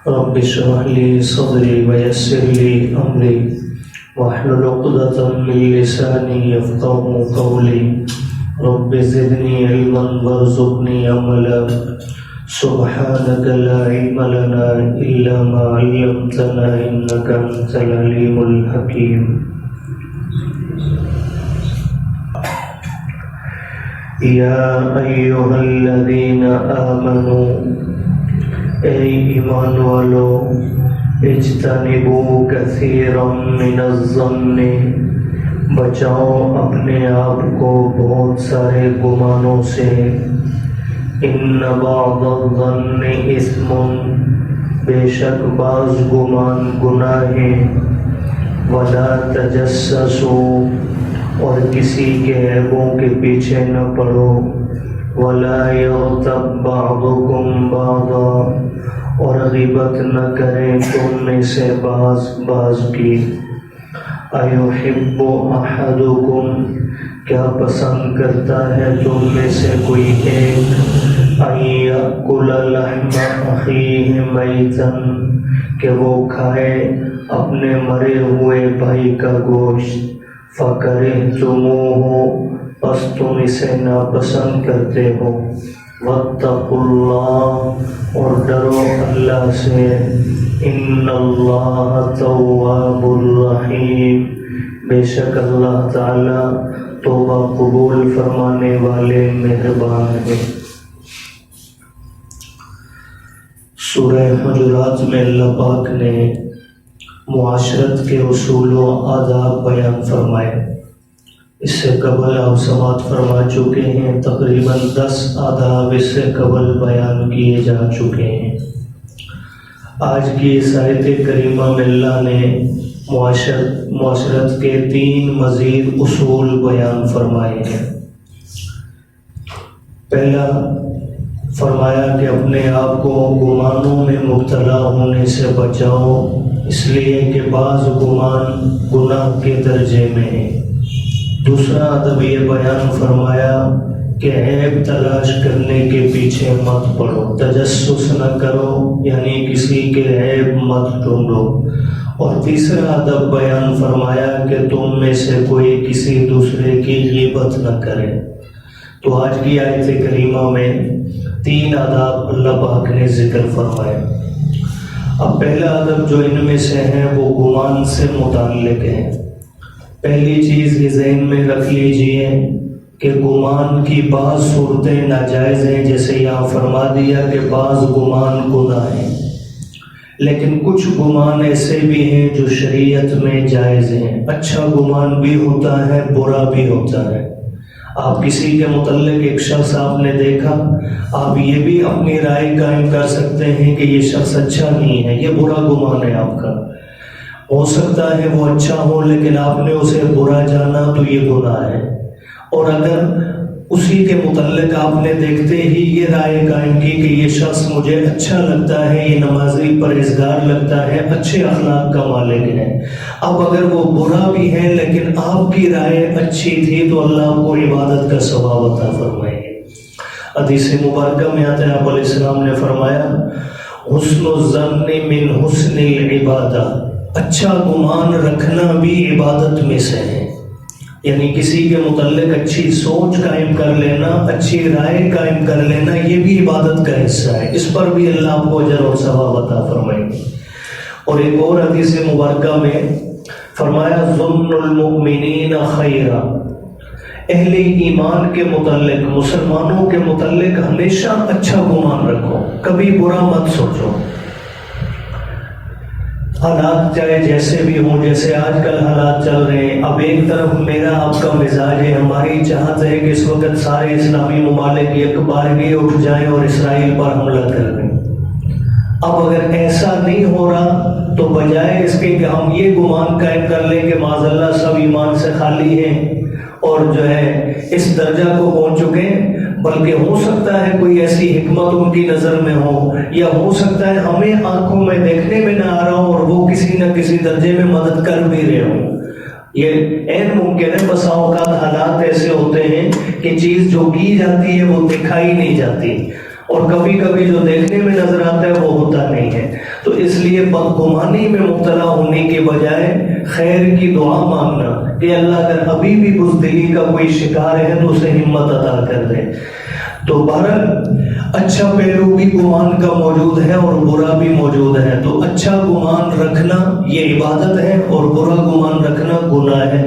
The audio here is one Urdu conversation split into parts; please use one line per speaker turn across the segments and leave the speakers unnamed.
رب اشرح لي صدري ويسر لي أمري واحلل عقدة من لساني يفقهوا قولي رب زدني علما وارزقني عملا سبحانك لا علم لنا إلا ما علمتنا إنك أنت العليم الحكيم يا أيها الذين آمنوا اے ایمان والو اجتنبوا کثیرا من الظن بچاؤ اپنے آپ کو بہت سارے گمانوں سے ان بعض الظن اثم بے شک بعض گمان گناہ ہیں ولا تجسسوا اور کسی کے عیبوں کے پیچھے نہ پڑو ولا یغتب بعضکم بعضا اور غیبت نہ کریں تم میں سے بعض کی ایحب احدکم کیا پسند کرتا ہے تم میں سے کوئی ایک ان یأکل لحم اخیہ میتا کہ وہ کھائے اپنے مرے ہوئے بھائی کا گوشت فکرہتموہ پس تم اسے ناپسند کرتے ہو واتقوا اللہ اور ڈرو اللہ سے ان اللہ تواب الرحیم بے شک اللہ تعالی توبہ قبول فرمانے والے مہربان ہے۔ سورہ حجرات میں اللہ پاک نے معاشرت کے اصول و آداب بیان فرمائے۔ اس سے قبل آپ سماعت فرما چکے ہیں، تقریباً 10 آداب اس سے قبل بیان کیے جا چکے ہیں۔ آج کی اس آیت کریمہ میں اللہ نے معاشرت کے 3 مزید اصول بیان فرمائے ہیں۔ پہلا فرمایا کہ اپنے آپ کو گمانوں میں مبتلا ہونے سے بچاؤ، اس لیے کہ بعض گمان گناہ کے درجے میں ہیں۔ دوسرا ادب یہ بیان فرمایا کہ عیب تلاش کرنے کے پیچھے مت پڑو، تجسس نہ کرو یعنی کسی کے عیب مت ڈھونڈو۔ اور تیسرا ادب بیان فرمایا کہ تم میں سے کوئی کسی دوسرے کی غیبت نہ کرے۔ تو آج کی آیت کریمہ میں 3 آداب اللہ پاک نے ذکر فرمائے۔ اب پہلا ادب جو ان میں سے ہے وہ گمان سے متعلق ہے۔ پہلی چیز یہ ذہن میں رکھ لیجئے کہ گمان کی بعض صورتیں ناجائز ہیں، جیسے یہاں فرما دیا کہ بعض گمان گناہ ہیں، لیکن کچھ گمان ایسے بھی ہیں جو شریعت میں جائز ہیں۔ اچھا گمان بھی ہوتا ہے، برا بھی ہوتا ہے۔ آپ کسی کے متعلق ایک شخص آپ نے دیکھا، آپ یہ بھی اپنی رائے قائم کر سکتے ہیں کہ یہ شخص اچھا نہیں ہے، یہ برا گمان ہے آپ کا۔ ہو سکتا ہے وہ اچھا ہو لیکن آپ نے اسے برا جانا تو یہ گناہ ہے۔ اور اگر اسی کے متعلق آپ نے دیکھتے ہی یہ رائے قائم کی کہ یہ شخص مجھے اچھا لگتا ہے، یہ نمازی پرہیزگار لگتا ہے، اچھے اخلاق کا مالک ہے، اب اگر وہ برا بھی ہے لیکن آپ کی رائے اچھی تھی تو اللہ آپ کو عبادت کا ثواب عطا فرمائے گے۔ حدیث مبارکہ میں آتا ہے آپ علیہ السلام نے فرمایا حسن الظن من حسن العبادہ، اچھا گمان رکھنا بھی عبادت میں سے ہے، یعنی کسی کے متعلق اچھی سوچ قائم کر لینا، اچھی رائے قائم کر لینا، یہ بھی عبادت کا حصہ ہے۔ اس پر بھی اللہ آپ کو اجر اور ثواب عطا فرمائے گے۔ اور ایک اور حدیث مبارکہ میں فرمایا ظن المؤمنین خیرا، اہل ایمان کے متعلق، مسلمانوں کے متعلق ہمیشہ اچھا گمان رکھو، کبھی برا مت سوچو۔ حالات چاہے جیسے بھی ہوں، جیسے آج کل حالات چل رہے ہیں، اب ایک طرف میرا آپ کا مزاج ہے، ہماری چاہت ہے کہ اس وقت سارے اسلامی ممالک ایک بارگی اٹھ جائیں اور اسرائیل پر حملہ کر دیں۔ اب اگر ایسا نہیں ہو رہا تو بجائے اس کے کہ ہم یہ گمان قائم کر لیں کہ معاذ اللہ سب ایمان سے خالی ہیں اور جو ہے اس درجہ کو پہنچ چکے ہیں، بلکہ ہو سکتا ہے کوئی ایسی حکمت ان کی نظر میں ہو، یا ہو سکتا ہے ہمیں آنکھوں میں دیکھنے میں نہ آ رہا ہو اور وہ کسی نہ کسی درجے میں مدد کر بھی رہے ہوں۔ یہ عین ممکن ہے، بسا اوقات حالات ایسے ہوتے ہیں کہ چیز جو کی جاتی ہے وہ دکھائی نہیں جاتی، اور کبھی کبھی جو دیکھنے میں نظر آتا ہے وہ ہوتا نہیں ہے. تو اس لیے بدگمانی میں مبتلا ہونے کے بجائے خیر کی دعا مانگنا کہ اللہ اگر ابھی بھی بزدلی کا کوئی شکار ہے تو اسے ہمت عطا کر دے. تو بہرحال اچھا پہلو بھی گمان کا موجود ہے اور برا بھی موجود ہے. تو اچھا گمان رکھنا یہ عبادت ہے اور برا گمان رکھنا گناہ ہے.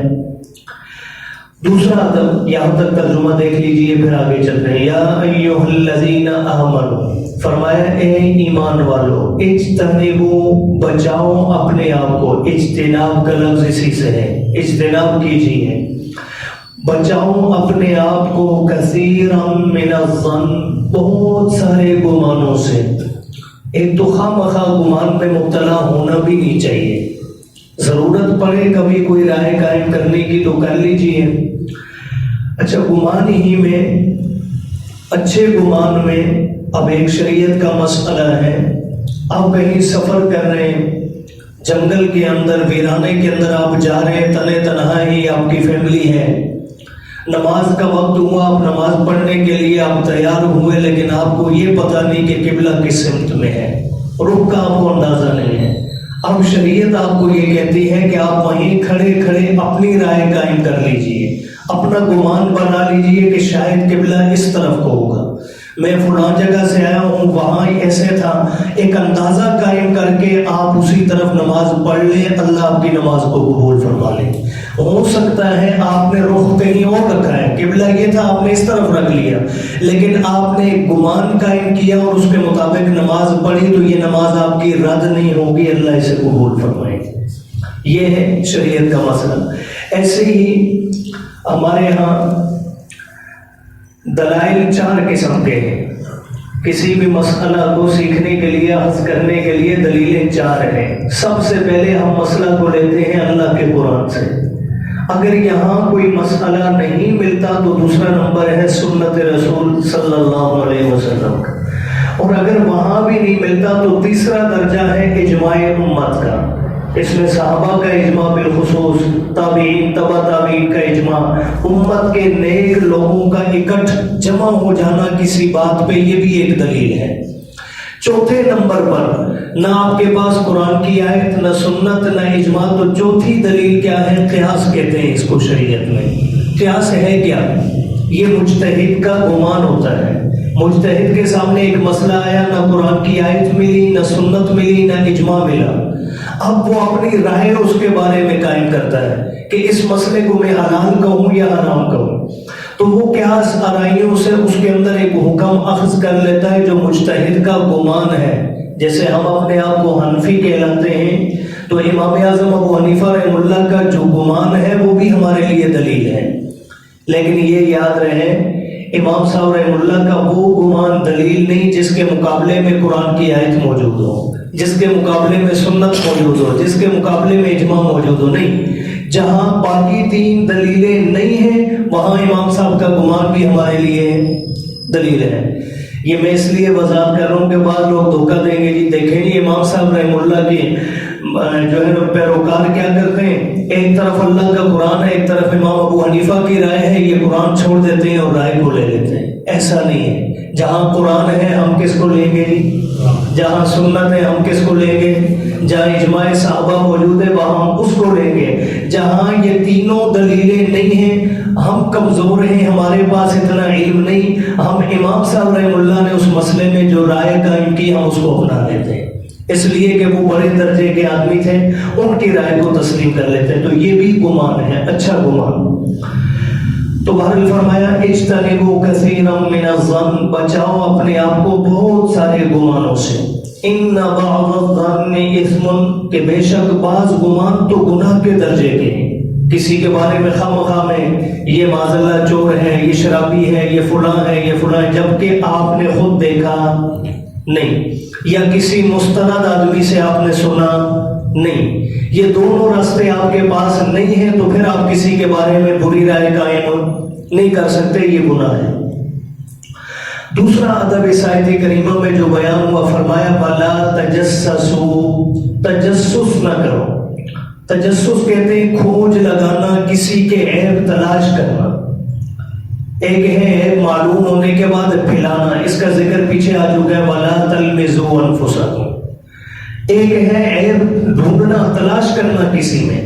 دوسرا ادب، یہاں تک ترجمہ دیکھ لیجئے پھر آگے چلتے ہیں. یا ایھا الذین آمنوا، فرمایا اے ایمان والو، اجتنبوا، بچاؤ اپنے آپ کو. اجتناب کا لفظ اسی سے ہے، اجتناب کیجیے، بچاؤ اپنے آپ کو. کثیرا من الظن، بہت سارے گمانوں سے. ایک تو خواہ گمان میں مبتلا ہونا بھی نہیں چاہیے. ضرورت پڑے کبھی کوئی رائے قائم کرنے کی تو کر لیجیے. اچھا، گمان ہی میں، اچھے گمان میں اب ایک شریعت کا مسئلہ ہے. آپ کہیں سفر کر رہے ہیں، جنگل کے اندر، ویرانے کے اندر آپ جا رہے ہیں، تنے تنہا ہی آپ کی فیملی ہے، نماز کا وقت ہوا، آپ نماز پڑھنے کے لیے آپ تیار ہوئے، لیکن آپ کو یہ پتہ نہیں کہ قبلہ کس سمت میں ہے، رخ کا آپ کو اندازہ نہیں ہے. اب شریعت آپ کو یہ کہتی ہے کہ آپ وہیں کھڑے کھڑے اپنی رائے قائم کر لیجئے، اپنا گمان بنا لیجئے کہ شاید قبلہ اس طرف کو ہوگا، میں فلاں جگہ سے آیا ہوں، وہاں ایسے تھا. ایک اندازہ قائم کر کے آپ اسی طرف نماز پڑھ لیں، اللہ آپ کی نماز کو قبول فرما لے. ہو سکتا ہے آپ نے رخ کہیں اور رکھا ہے، قبلہ یہ تھا آپ نے اس طرف رکھ لیا، لیکن آپ نے ایک گمان قائم کیا اور اس کے مطابق نماز پڑھی، تو یہ نماز آپ کی رد نہیں ہوگی، اللہ اسے قبول فرمائے. یہ ہے شریعت کا مسئلہ. ایسے ہی ہمارے ہاں دلائل 4 قسم کے ہیں. کسی بھی مسئلہ کو سیکھنے کے لیے، حل کرنے کے لیے دلیلیں 4 ہیں. سب سے پہلے ہم مسئلہ کو لیتے ہیں اللہ کے قرآن سے. اگر یہاں کوئی مسئلہ نہیں ملتا تو دوسرا نمبر ہے سنت رسول صلی اللہ علیہ وسلم کا، اور اگر وہاں بھی نہیں ملتا تو تیسرا درجہ ہے اجماع امت کا. اس میں صحابہ کا اجماع بالخصوص، تابعین، تبع تابعین کا اجماع، امت کے نیک لوگوں کا اکٹھ جمع ہو جانا کسی بات پہ، یہ بھی ایک دلیل ہے. چوتھے نمبر پر نہ آپ کے پاس قرآن کی آیت، نہ سنت، نہ اجماع، تو چوتھی دلیل کیا ہے؟ قیاس کہتے ہیں اس کو شریعت میں. قیاس ہے کیا؟ یہ مجتہد کا گمان ہوتا ہے. مجتہد کے سامنے ایک مسئلہ آیا، نہ قرآن کی آیت ملی، نہ سنت ملی، نہ اجماع ملا. اب وہ اپنی رائے اس کے بارے میں قائم کرتا ہے کہ اس مسئلے کو میں حلال کہوں یا حرام کہوں. تو وہ قیاس آرائیوں سے اس کے اندر ایک حکم اخذ کر لیتا ہے جو مجتہد کا گمان ہے. جیسے ہم اپنے آپ کو حنفی کہلاتے ہیں، تو امام اعظم ابو حنیفہ رحمہ اللہ کا جو گمان ہے وہ بھی ہمارے لیے دلیل ہے. لیکن یہ یاد رہے، امام صاحب رحمہ اللہ کا وہ گمان دلیل نہیں جس کے مقابلے میں قرآن کی آیت موجود ہو، جس کے مقابلے میں سنت موجود ہو، جس کے مقابلے میں اجماع موجود ہو. نہیں، جہاں باقی 3 دلیلیں نہیں ہیں وہاں امام صاحب کا گمان بھی ہمارے لیے دلیل ہے. یہ میں اس لیے وضاحت کر رہا ہوں کہ بعض لوگ دھوکہ دیں گے، جی دیکھیں جی امام صاحب رحمہ اللہ کے جو ہے پیروکار کیا کرتے ہیں، ایک طرف اللہ کا قرآن ہے، ایک طرف امام ابو حنیفہ کی رائے ہے، یہ قرآن چھوڑ دیتے ہیں اور رائے کو لے لیتے ہیں. ایسا نہیں ہے. جہاں قرآن ہے ہم کس کو لیں گے جی؟ جہاں سنت ہے ہم کس کو لیں گے؟ جہاں اجماع صحابہ موجود ہے وہاں ہم اس کو لیں گے. جہاں یہ تینوں دلیلیں نہیں ہیں، ہم کمزور ہیں، ہمارے پاس اتنا علم نہیں، ہم امام صاحب رحمہ اللہ نے اس مسئلے میں جو رائے قائم کی ہم اس کو اپنا لیتے ہیں، اس لیے کہ وہ بڑے درجے کے آدمی تھے، ان کی رائے کو تسلیم کر لیتے ہیں. تو یہ بھی گمان ہے، اچھا گمان. تو بہرحال فرمایا اجتنبوا کثیرا من الظن، بچاؤ اپنے آپ کو بہت سارے گمانوں سے. ان بعض الظن اثم، کہ بے شک بعض گمان تو گناہ کے درجے کے ہیں. کسی کے بارے میں خواہ میں یہ معاذ اللہ چور ہے، یہ شرابی ہے، یہ فلاں ہے، یہ فلاں ہے، جبکہ آپ نے خود دیکھا نہیں، یا کسی مستند آدمی سے آپ نے سنا نہیں، یہ دونوں راستے آپ کے پاس نہیں ہیں، تو پھر آپ کسی کے بارے میں بری رائے قائم نہیں کر سکتے، یہ گناہ ہے. دوسرا ادب اس آیت کریمہ میں جو بیان ہوا، فرمایا وَلَا تَجَسَّسُوا، تجسس نہ کرو. تجسس کہتے ہیں کھوج لگانا، کسی کے عیب تلاش کرنا. ایک ہے عیب معلوم ہونے کے بعد پھیلانا، اس کا ذکر پیچھے آ چکا ہے، وَلَا تَلْمِزُوا أَنفُسَكُمْ۔ ایک ہے عیب ڈھونڈنا، تلاش کرنا کسی میں،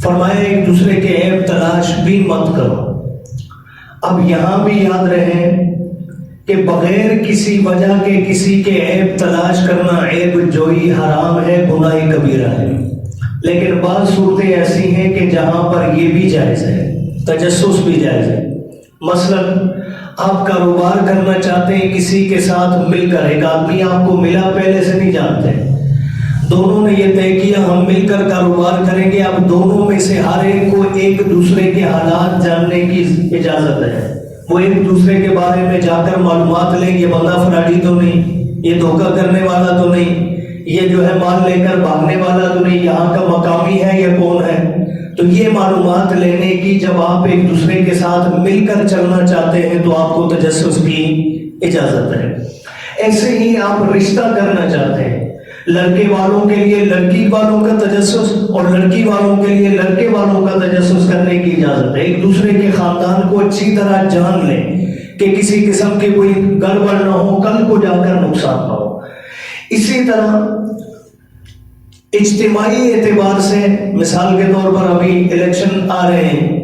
فرمایا ایک دوسرے کے عیب تلاش بھی مت کرو۔ اب یہاں بھی یاد رہے کہ بغیر کسی وجہ کے کسی کے عیب تلاش کرنا، عیب جوئی حرام ہے، گناہ کبیرہ ہے۔ لیکن بعض صورتیں ایسی ہیں کہ جہاں پر یہ بھی جائز ہے، تجسس بھی جائز ہے۔ مثلا آپ کاروبار کرنا چاہتے ہیں کسی کے ساتھ مل کر، ایک آدمی آپ کو ملا، پہلے سے نہیں جانتے، دونوں نے یہ طے کیا ہم مل کر کاروبار کریں گے، اب دونوں میں سے ہر ایک کو ایک دوسرے کے حالات جاننے کی اجازت ہے۔ وہ ایک دوسرے کے بارے میں جا کر معلومات لیں، یہ بندہ فراڈی تو نہیں، یہ دھوکہ کرنے والا تو نہیں، یہ جو ہے مال لے کر بھاگنے والا تو نہیں، یہاں کا مقامی ہے یا کون ہے۔ تو یہ معلومات لینے کی جب آپ ایک دوسرے کے ساتھ مل کر چلنا چاہتے ہیں تو آپ کو تجسس کی اجازت ہے۔ ایسے ہی آپ رشتہ کرنا چاہتے ہیں، لڑکے والوں کے لیے لڑکی والوں کا تجسس اور لڑکی والوں کے لیے لڑکے والوں کا تجسس کرنے کی اجازت ہے۔ ایک دوسرے کے خاندان کو اچھی طرح جان لیں کہ کسی قسم کی کوئی گڑبڑ نہ ہو، کل کو جا کر نقصان نہ ہو۔ اسی طرح اجتماعی اعتبار سے، مثال کے طور پر ابھی الیکشن آ رہے ہیں،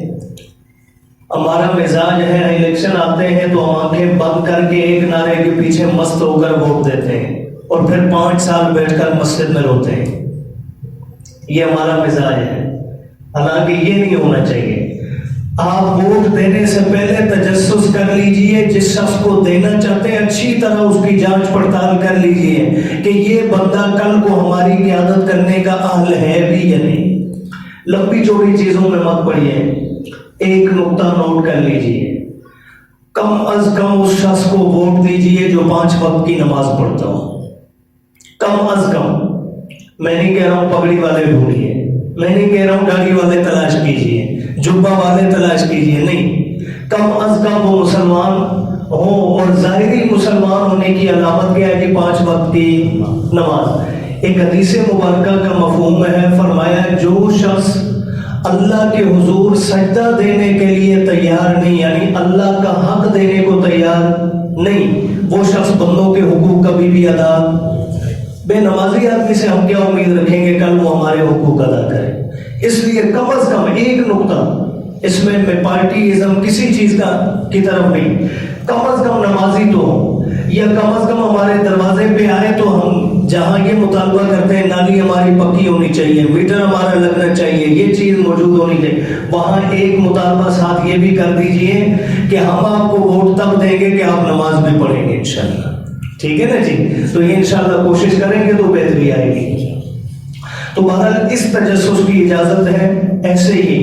ہمارا مزاج ہے الیکشن آتے ہیں تو آنکھیں بند کر کے ایک نعرے کے پیچھے مست ہو کر ووٹ دیتے ہیں اور پھر 5 سال بیٹھ کر مسجد میں روتے ہیں۔ یہ ہمارا مزاج ہے، حالانکہ یہ نہیں ہونا چاہیے۔ آپ ووٹ دینے سے پہلے تجسس کر لیجئے، جس شخص کو دینا چاہتے ہیں اچھی طرح اس کی جانچ پڑتال کر لیجئے کہ یہ بندہ کل کو ہماری قیادت کرنے کا اہل ہے بھی یا نہیں۔ لمبی چوڑی چیزوں میں مت پڑیے، ایک نقطہ نوٹ کر لیجئے، کم از کم اس شخص کو ووٹ دیجئے جو 5 وقت کی نماز پڑھتا ہو، کم از کم۔ میں نہیں کہہ رہا ہوں پگڑی والے ڈھونڈیے، میں نہیں کہہ رہا ہوں داڑھی والے تلاش کیجئے، جبہ والے تلاش کیجئے، نہیں، کم از کم وہ مسلمان ہوں۔ اور ظاہری مسلمان ہونے کی علامت کیا ہے کہ 5 وقت کی نماز۔ ایک حدیث مبارکہ کا مفہوم ہے، فرمایا جو شخص اللہ کے حضور سجدہ دینے کے لیے تیار نہیں، یعنی اللہ کا حق دینے کو تیار نہیں، وہ شخص بندوں کے حقوق کبھی بھی ادا۔ بے نمازی آدمی سے ہم کیا امید رکھیں گے کل وہ ہمارے حقوق ادا کرے؟ اس لیے کم از کم ایک نقطہ، اس میں پارٹی ازم کسی چیز کی طرف نہیں، کم از کم نمازی تو ہوں، یا کم از کم ہمارے دروازے پہ آئے تو ہم جہاں یہ مطالبہ کرتے ہیں نالی ہماری پکی ہونی چاہیے، میٹر ہمارا لگنا چاہیے، یہ چیز موجود ہونی چاہیے، وہاں ایک مطالبہ ساتھ یہ بھی کر دیجئے کہ ہم آپ کو ووٹ تب دیں گے کہ آپ نماز بھی پڑھیں گے انشاءاللہ۔ ٹھیک ہے نا جی؟ تو یہ انشاءاللہ کوشش کریں گے تو بہتری آئے گی۔ تو بہرحال اس تجسس کی اجازت ہے۔ ایسے ہی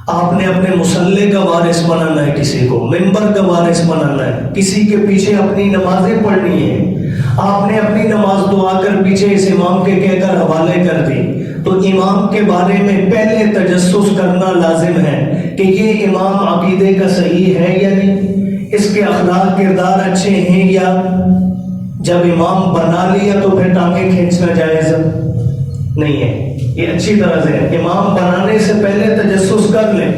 آپ نے اپنے مصلی کا وارث بنانا ہے، کسی کو ممبر کا وارث بنانا ہے، کسی کے پیچھے اپنی نمازیں پڑھنی ہیں، آپ نے اپنی نماز دعا کر پیچھے اس امام کے کہہ کر حوالے کر دی، تو امام کے بارے میں پہلے تجسس کرنا لازم ہے کہ یہ امام عقیدے کا صحیح ہے یا نہیں، اس کے اخلاق کردار اچھے ہیں یا۔ جب امام بنا لیا تو پھر ٹانگیں کھینچنا جائز نہیں ہے، یہ اچھی طرح سے ہے۔ امام بنانے سے پہلے تجسس کر لیں،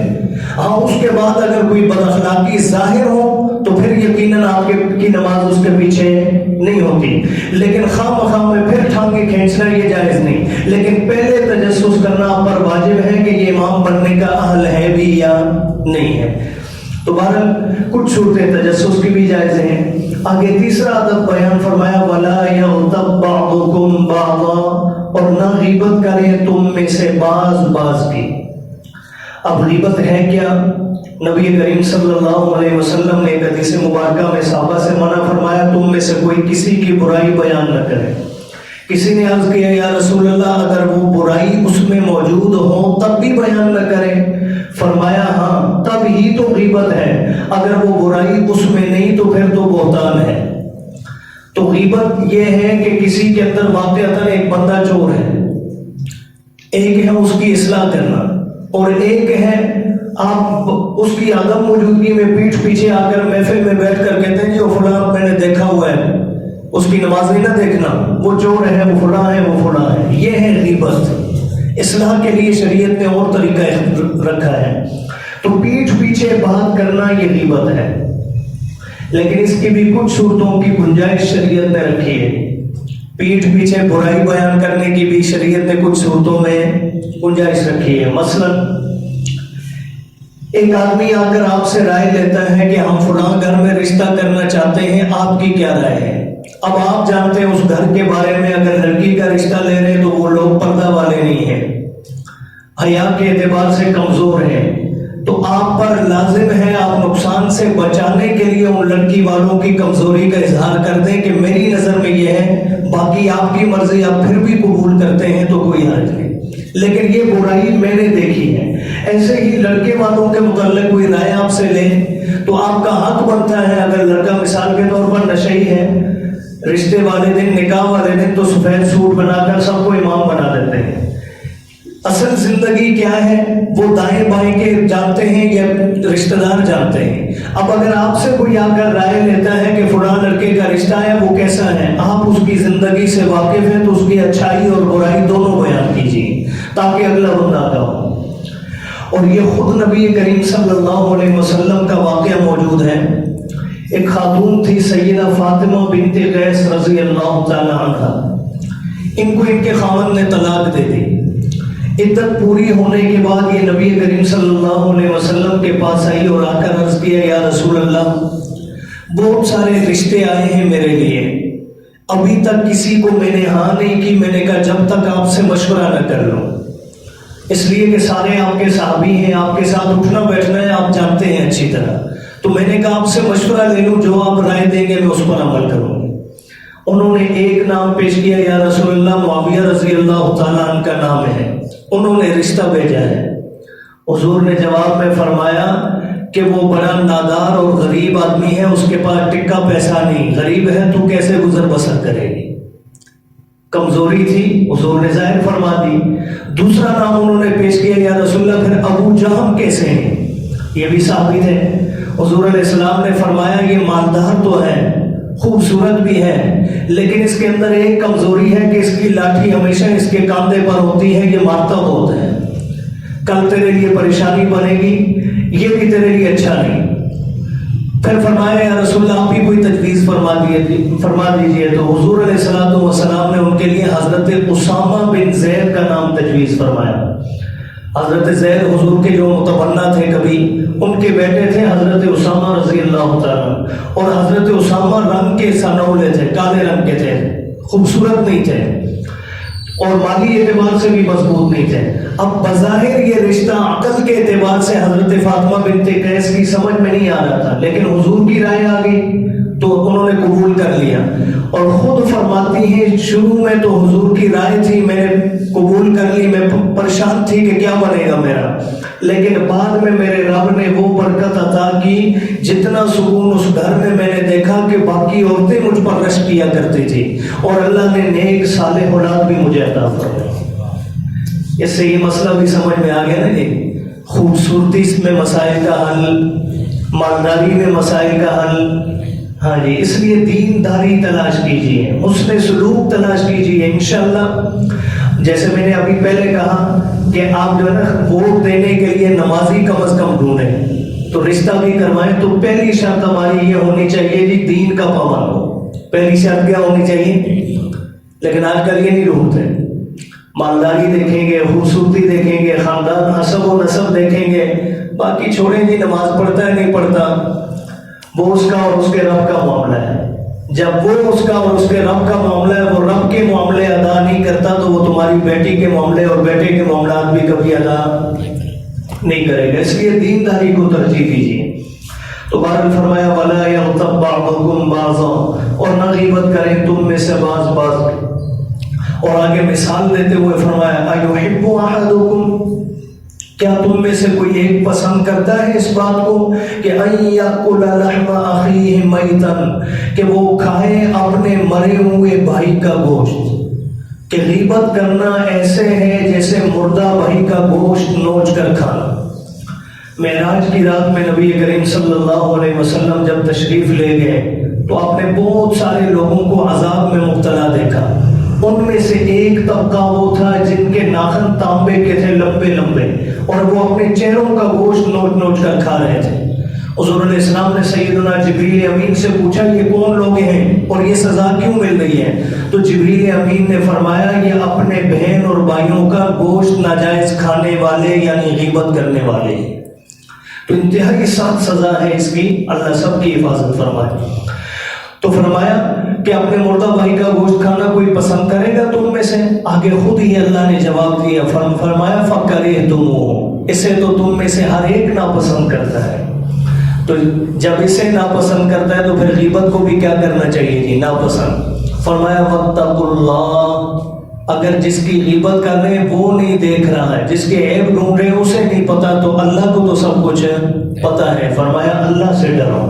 ہاں اس کے بعد اگر کوئی بد اخلاقی ظاہر ہو تو پھر یقیناً آپ کی نماز اس کے پیچھے نہیں ہوتی، لیکن خواہ مخواہ میں پھر ٹانگیں کھینچنا یہ جائز نہیں، لیکن پہلے تجسس کرنا آپ پر واجب ہے کہ یہ امام بننے کا اہل ہے بھی یا نہیں ہے۔ تو بہرحال کچھ صورتیں تجسس کی بھی جائز ہیں۔ آگے تیسرا ادب بیان فرمایا، وَلَا يَغْتَبْ بَعْضُكُمْ بَعْضًا، اور نہ غیبت کرے تم میں سے بعض کی۔ اب غیبت ہے کیا؟ نبی کریم صلی اللہ علیہ وسلم نے ایک حدیث مبارکہ میں صحابہ سے منع فرمایا، تم میں سے کوئی کسی کی برائی بیان نہ کرے۔ کسی نے عرض کیا یا رسول اللہ اگر وہ برائی اس میں موجود ہو تب بھی بیان نہ کرے؟ فرمایا ہاں تب ہی تو غیبت ہے، اگر وہ برائی اس میں نہیں تو پھر تو بہتان ہے۔ تو غیبت یہ ہے کہ کسی کے اندر واقعتاً ایک بندہ چور ہے، ایک ہے اس کی اصلاح کرنا، اور ایک ہے آپ اس کی عدم موجودگی میں پیٹھ پیچھے آ کر محفل میں بیٹھ کر کہتے ہیں جی وہ فلاں میں نے دیکھا ہوا ہے، اس کی نماز نہیں نہ دیکھنا، وہ چور ہے، وہ فلاں ہے، وہ فلاں ہے۔ یہ ہے غیبت۔ اصلاح کے لیے شریعت نے اور طریقہ رکھا ہے۔ تو پیٹھ پیچھے بات کرنا یہ غیبت ہے، لیکن اس کی بھی کچھ صورتوں کی گنجائش شریعت نے رکھی ہے۔ پیٹھ پیچھے برائی بیان کرنے کی بھی شریعت نے کچھ صورتوں میں گنجائش رکھی ہے۔ مثلا ایک آدمی آ کر آپ سے رائے لیتا ہے کہ ہم فلاں گھر میں رشتہ کرنا چاہتے ہیں، آپ کی کیا رائے ہے؟ اب آپ جانتے ہیں اس گھر کے بارے میں، اگر لڑکی کا رشتہ لے رہے تو وہ لوگ پردہ والے نہیں ہیں، حیا کے اعتبار سے کمزور ہیں، تو آپ پر لازم ہے آپ نقصان سے بچانے کے لیے ان لڑکی والوں کی کمزوری کا اظہار کر دیں کہ میری نظر میں یہ ہے، باقی آپ کی مرضی، آپ پھر بھی قبول کرتے ہیں تو کوئی حرج نہیں، لیکن یہ برائی میں نے دیکھی ہے۔ ایسے ہی لڑکے والوں کے متعلق کوئی رائے آپ سے لیں تو آپ کا حق بنتا ہے، اگر لڑکا مثال کے طور پر نشئی ہے، رشتے والے دن، نکاح والے دن تو سفید سوٹ بنا کر سب کو امام بنا دیتے ہیں۔ اصل زندگی کیا ہے وہ دائیں بائیں کے جانتے ہیں یا رشتہ دار جانتے ہیں۔ اب اگر آپ سے کوئی آ کر رائے لیتا ہے کہ فلاں لڑکے کا رشتہ ہے، وہ کیسا ہے، آپ اس کی زندگی سے واقف ہیں تو اس کی اچھائی اور برائی دونوں بیان کیجیے تاکہ اگلا بندہ کا ہو۔ اور یہ خود نبی کریم صلی اللہ علیہ وسلم کا واقعہ موجود ہے۔ ایک خاتون تھی سیدہ فاطمہ بنت قیس رضی اللہ تعالی عنہ، ان کو ان کے خاوند نے طلاق دے دی۔ عدت پوری ہونے کے بعد یہ نبی کریم صلی اللہ علیہ وسلم کے پاس آئی اور آ کر عرض کیا، یا رسول اللہ، بہت سارے رشتے آئے ہیں میرے لیے، ابھی تک کسی کو میں نے ہاں نہیں کی۔ میں نے کہا جب تک آپ سے مشورہ نہ کر لوں، اس لیے کہ سارے آپ کے صحابی ہیں، آپ کے ساتھ اٹھنا بیٹھنا ہے، آپ جانتے ہیں اچھی طرح، تو میں نے کہا آپ سے مشورہ لے لوں، جو آپ رائے دیں گے میں اس پر عمل کروں۔ انہوں نے ایک نام پیش کیا، یا رسول اللہ، معاویہ رضی اللہ تعالیٰ عنہ کا نام ہے، انہوں نے رشتہ بھیجا ہے۔ حضور نے جواب میں فرمایا کہ وہ بڑا نادار اور غریب آدمی ہے، اس کے پاس ٹکا پیسہ نہیں، غریب ہے تو کیسے گزر بسر کرے گی، کمزوری تھی، حضور نے ظاہر فرما دی۔ دوسرا نام انہوں نے پیش کیا، یا رسول اللہ، پھر ابو جہم کیسے ہیں، یہ بھی ثابت ہے۔ حضور علیہ السلام نے فرمایا یہ مالدار تو ہے، خوبصورت بھی ہے، لیکن اس کے اندر ایک کمزوری ہے کہ اس کی لاٹھی ہمیشہ اس کے کاندھے پر ہوتی ہے، یہ مارتا بہت ہے، کل تیرے لیے پریشانی بنے گی، یہ بھی تیرے لیے اچھا نہیں۔ پھر فرمایا، یا رسول اللہ، آپ ہی کوئی تجویز فرما دیجئے، تو حضور علیہ السلام نے ان کے لیے حضرت اسامہ بن زید کا نام تجویز فرمایا۔ حضرت زید حضور کے جو متبنہ تھے کبھی، ان کے بیٹے تھے حضرت اسامہ رضی اللہ تعالیٰ، اور حضرت اسامہ رنگ کے سنولے تھے، کالے رنگ کے تھے، خوبصورت نہیں تھے اور مالی اعتبار سے بھی مضبوط نہیں تھے۔ اب بظاہر یہ رشتہ عقل کے اعتبار سے حضرت فاطمہ بنت قیس کی سمجھ میں نہیں آ رہا تھا، لیکن حضور کی رائے آ گئی تو انہوں نے قبول کر لیا، اور خود فرماتی ہیں شروع میں تو حضور کی رائے تھی، میں نے قبول کر لی، میں پریشان تھی کہ کیا بنے گا میرا، لیکن بعد میں میرے رب نے وہ برکت عطا کی، جتنا سکون اس گھر میں نے دیکھا کہ باقی عورتیں مجھ پر رشک کیا کرتی تھی، اور اللہ نے نیک صالح اولاد بھی مجھے عطا فرمائی۔ اس سے یہ مسئلہ بھی سمجھ میں آ گیا نا کہ خوبصورتی میں مسائل کا حل، مالداری میں مسائل کا حل، ہاں جی، اس لیے دینداری تلاش کیجیے، حسن سلوک تلاش کیجیے انشاءاللہ۔ جیسے میں نے ابھی پہلے کہا کہ آپ جو ہے نا ووٹ دینے کے لیے نمازی کم از کم ڈھونڈیں، تو رشتہ بھی کروائیں تو پہلی شرط ہماری یہ ہونی چاہیے جی دین کا پابند ہو، پہلی شرط کیا ہونی چاہیے، لیکن آج کل یہ نہیں ڈھونڈتے، مالداری دیکھیں گے، خوبصورتی دیکھیں گے، خاندان حسب و نسب دیکھیں گے، باقی چھوڑیں جی نماز پڑھتا ہے نہیں پڑھتا، وہ اس کا اور اس کے رب کا معاملہ ہے۔ جب وہ اس کا اور اس کے رب کا معاملہ ہے، وہ رب کے معاملے ادا نہیں کرتا تو وہ تمہاری بیٹی کے معاملے اور بیٹے کے معاملات بھی کبھی ادا نہیں کرے گا، اس لیے دینداری کو ترجیح دیجیے۔ تو بہرحال فرمایا وَلَا يَغْتَبْ بَعْضُكُمْ بَعْضًا، اور نہ غیبت کریں تم میں سے بعض، اور آگے مثال دیتے ہوئے فرمایا أَيُحِبُّ أَحَدُكُمْ، کیا تم میں سے کوئی ایک پسند کرتا ہے اس بات کو کہ أَن يَأْكُلَ لَحْمَ أَخِيهِ مَيْتًا، کہ وہ کھائے اپنے مرے ہوئے بھائی کا گوشت، کہ غیبت کرنا ایسے ہے جیسے مردہ بھائی کا گوشت نوچ کر کھانا۔ معراج کی رات میں نبی کریم صلی اللہ علیہ وسلم جب تشریف لے گئے تو آپ نے بہت سارے لوگوں کو عذاب میں مبتلا دیکھا، ان میں سے ایک طبقہ وہ تھا جن کے ناخن تانبے کے تھے، لمبے لمبے، اور وہ اپنے چہروں کا گوشت نوچ نوچ کر کھا رہے تھے۔ حضور علیہ السلام نے سیدنا جبریل امین سے پوچھا یہ کون لوگ ہیں اور یہ سزا کیوں مل رہی ہے؟ تو جبریل امین نے فرمایا یہ اپنے بہن اور بھائیوں کا گوشت ناجائز کھانے والے یعنی غیبت کرنے والے۔ تو انتہائی سخت سزا ہے اس کی، اللہ سب کی حفاظت فرمائے۔ تو فرمایا کہ اپنے مردہ بھائی کا گوشت کھانا کوئی پسند کرے گا تم میں سے؟ آگے خود ہی اللہ نے جواب دیا، فرمایا فَكَرِهْتُمُوهُ، اسے تو تم میں سے ہر ایک ناپسند کرتا ہے۔ تو جب اسے ناپسند کرتا ہے تو پھر غیبت کو بھی کیا کرنا چاہیے جی؟ ناپسند۔ فرمایا وَاتَّقُوا اللَّهَ، اگر جس کی غیبت کر رہے ہیں وہ نہیں دیکھ رہا ہے، جس کے عیب ڈھونڈ رہے ہیں اسے نہیں پتا، تو اللہ کو تو سب کچھ پتا ہے۔ فرمایا اللہ سے ڈرو،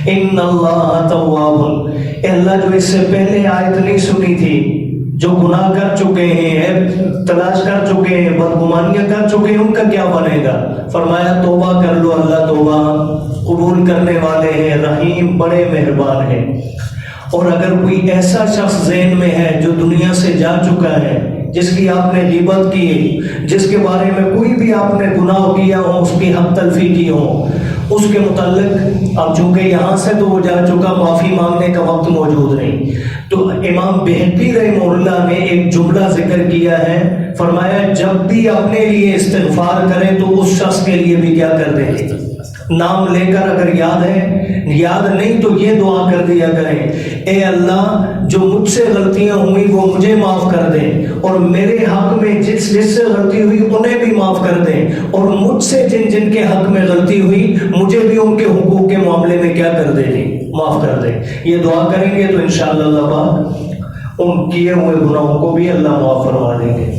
ان اللہ تواب، اے اللہ جو اس سے پہلے آیت نہیں سنی تھی، جو گناہ کر چکے ہیں، عیب تلاش کر چکے ہیں، بدگمانیاں کر چکے ہیں، ان کا کیا بنے گا؟ فرمایا توبہ کر لو، اللہ توبہ قبول کرنے والے ہیں، رحیم بڑے مہربان ہیں۔ اور اگر کوئی ایسا شخص ذہن میں ہے جو دنیا سے جا چکا ہے، جس کی آپ نے غیبت کی، جس کے بارے میں کوئی بھی آپ نے گناہ کیا ہو، اس کی حق تلفی کی ہو، اس کے متعلق اب چونکہ یہاں سے تو وہ جا چکا، معافی مانگنے کا وقت موجود نہیں، تو امام بہقی رحمہ اللہ نے ایک جملہ ذکر کیا ہے، فرمایا جب بھی اپنے لیے استغفار کریں تو اس شخص کے لیے بھی کیا کر دیں، نام لے کر، اگر یاد ہے، یاد نہیں تو یہ دعا کر دیا کریں، اے اللہ جو مجھ سے غلطیاں ہوئی وہ مجھے معاف کر دیں، اور میرے حق میں جس سے غلطی ہوئی انہیں بھی معاف کر دیں، اور مجھ سے جن کے حق میں غلطی ہوئی مجھے بھی ان کے حقوق کے معاملے میں کیا کر دیں جی؟ معاف کر دیں۔ یہ دعا کریں گے تو انشاءاللہ اللہ پاک ان کیے ہوئے گناہوں کو بھی اللہ معاف فرما دیں گے۔